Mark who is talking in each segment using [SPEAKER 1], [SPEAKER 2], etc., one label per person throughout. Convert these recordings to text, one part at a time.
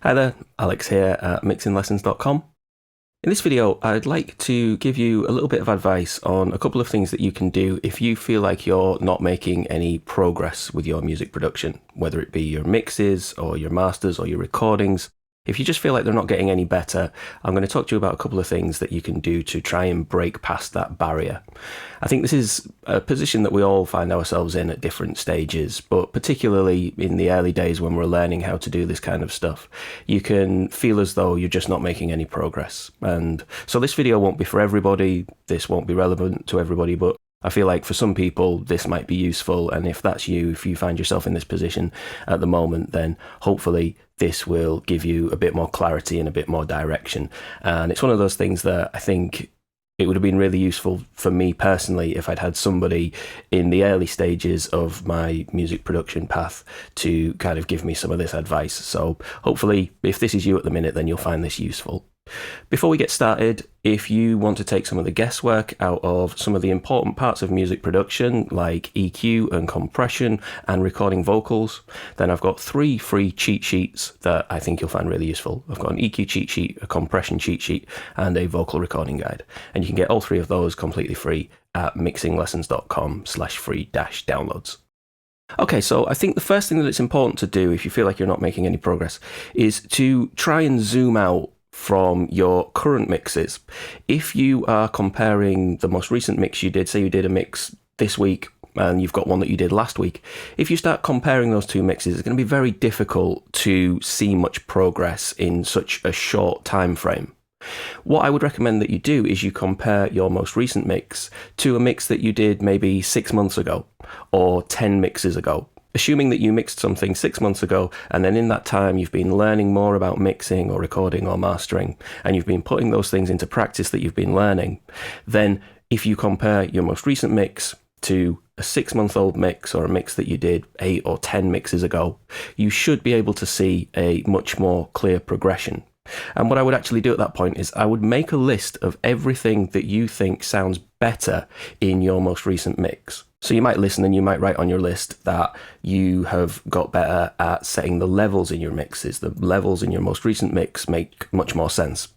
[SPEAKER 1] Hi there, Alex here at mixinglessons.com. In this video, I'd like to give you a little bit of advice on a couple of things that you can do if you feel like you're not making any progress with your music production, whether it be your mixes or your masters or your recordings. If you just feel like they're not getting any better, I'm going to talk to you about a couple of things that you can do to try and break past that barrier. I think this is a position that we all find ourselves in at different stages, but particularly in the early days when we're learning how to do this kind of stuff, you can feel as though you're just not making any progress. And so this video won't be for everybody, this won't be relevant to everybody, but I feel like for some people this might be useful, and if that's you, if you find yourself in this position at the moment, then hopefully this will give you a bit more clarity and a bit more direction. And it's one of those things that I think it would have been really useful for me personally if I'd had somebody in the early stages of my music production path to kind of give me some of this advice. So hopefully if this is you at the minute, then you'll find this useful. Before we get started, if you want to take some of the guesswork out of some of the important parts of music production, like EQ and compression and recording vocals, then I've got 3 free cheat sheets that I think you'll find really useful. I've got an EQ cheat sheet, a compression cheat sheet, and a vocal recording guide. And you can get all 3 of those completely free at mixinglessons.com/free-downloads. Okay, so I think the first thing that it's important to do if you feel like you're not making any progress is to try and zoom out from your current mixes. If you are comparing the most recent mix you did, say you did a mix this week and you've got one that you did last week, if you start comparing those 2 mixes, it's going to be very difficult to see much progress in such a short time frame. What I would recommend that you do is you compare your most recent mix to a mix that you did maybe 6 months ago or 10 mixes ago. Assuming that you mixed something 6 months ago, and then in that time you've been learning more about mixing or recording or mastering, and you've been putting those things into practice that you've been learning, then if you compare your most recent mix to a 6-month-old mix or a mix that you did 8 or 10 mixes ago, you should be able to see a much more clear progression. And what I would actually do at that point is I would make a list of everything that you think sounds better in your most recent mix. So you might listen and you might write on your list that you have got better at setting the levels in your mixes. The levels in your most recent mix make much more sense.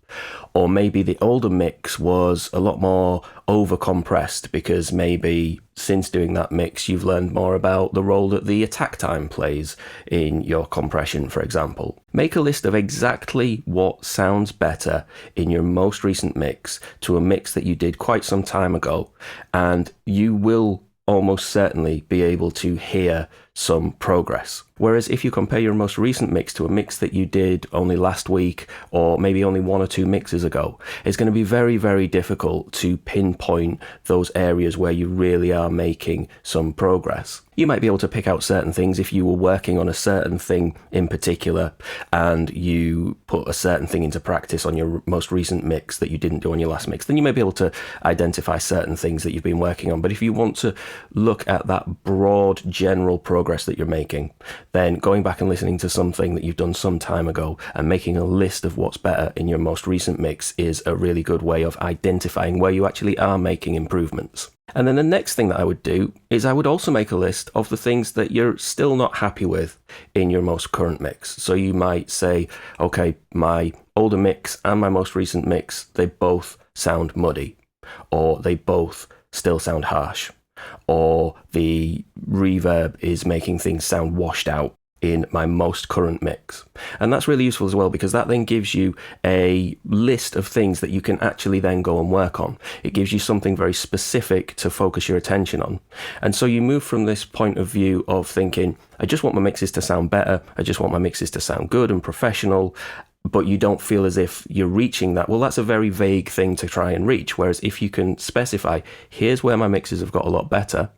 [SPEAKER 1] Or maybe the older mix was a lot more over-compressed because maybe since doing that mix, you've learned more about the role that the attack time plays in your compression, for example. Make a list of exactly what sounds better in your most recent mix to a mix that you did quite some time ago, and you will almost certainly be able to hear some progress. Whereas if you compare your most recent mix to a mix that you did only last week or maybe only 1 or 2 mixes ago, it's going to be very, very difficult to pinpoint those areas where you really are making some progress. You might be able to pick out certain things if you were working on a certain thing in particular and you put a certain thing into practice on your most recent mix that you didn't do on your last mix. Then you may be able to identify certain things that you've been working on. But if you want to look at that broad general progress that you're making, then going back and listening to something that you've done some time ago and making a list of what's better in your most recent mix is a really good way of identifying where you actually are making improvements. And then the next thing that I would do is I would also make a list of the things that you're still not happy with in your most current mix. So you might say, okay, my older mix and my most recent mix, they both sound muddy, or they both still sound harsh, or the reverb is making things sound washed out in my most current mix. And that's really useful as well, because that then gives you a list of things that you can actually then go and work on. It gives you something very specific to focus your attention on. And so you move from this point of view of thinking, I just want my mixes to sound better, I just want my mixes to sound good and professional, but you don't feel as if you're reaching that. Well, that's a very vague thing to try and reach. Whereas if you can specify, here's where my mixes have got a lot better,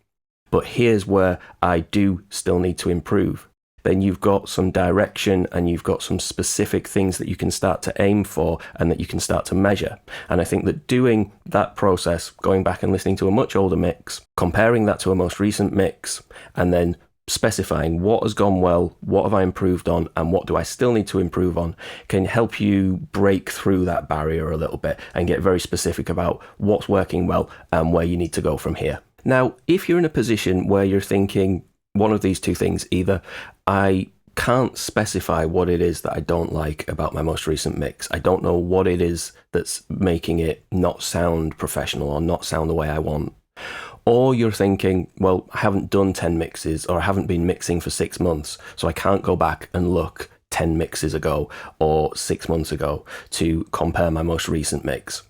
[SPEAKER 1] but here's where I do still need to improve, then you've got some direction and you've got some specific things that you can start to aim for and that you can start to measure. And I think that doing that process, going back and listening to a much older mix, comparing that to a most recent mix, and then specifying what has gone well, what have I improved on, and what do I still need to improve on, can help you break through that barrier a little bit and get very specific about what's working well and where you need to go from here. Now, if you're in a position where you're thinking one of these 2 things, either I can't specify what it is that I don't like about my most recent mix. I don't know what it is that's making it not sound professional or not sound the way I want. Or you're thinking, well, I haven't done 10 mixes, or I haven't been mixing for 6 months, so I can't go back and look 10 mixes ago or 6 months ago to compare my most recent mix.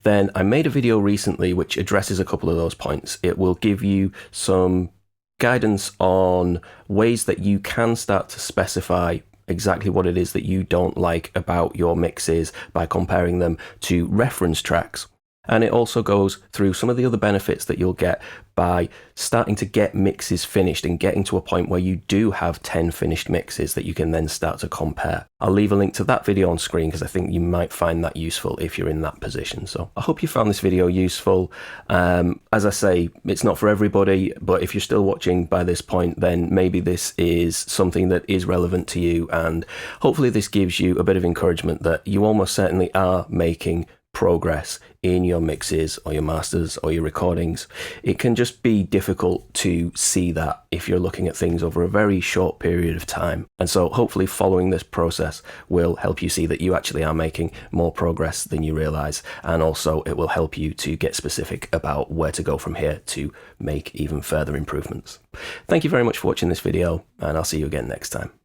[SPEAKER 1] Then I made a video recently which addresses a couple of those points. It will give you some guidance on ways that you can start to specify exactly what it is that you don't like about your mixes by comparing them to reference tracks. And it also goes through some of the other benefits that you'll get by starting to get mixes finished and getting to a point where you do have 10 finished mixes that you can then start to compare. I'll leave a link to that video on screen because I think you might find that useful if you're in that position. So I hope you found this video useful. As I say, it's not for everybody, but if you're still watching by this point, then maybe this is something that is relevant to you. And hopefully this gives you a bit of encouragement that you almost certainly are making progress in your mixes or your masters or your recordings. It can just be difficult to see that if you're looking at things over a very short period of time. And so hopefully following this process will help you see that you actually are making more progress than you realize. And also it will help you to get specific about where to go from here to make even further improvements. Thank you very much for watching this video, and I'll see you again next time.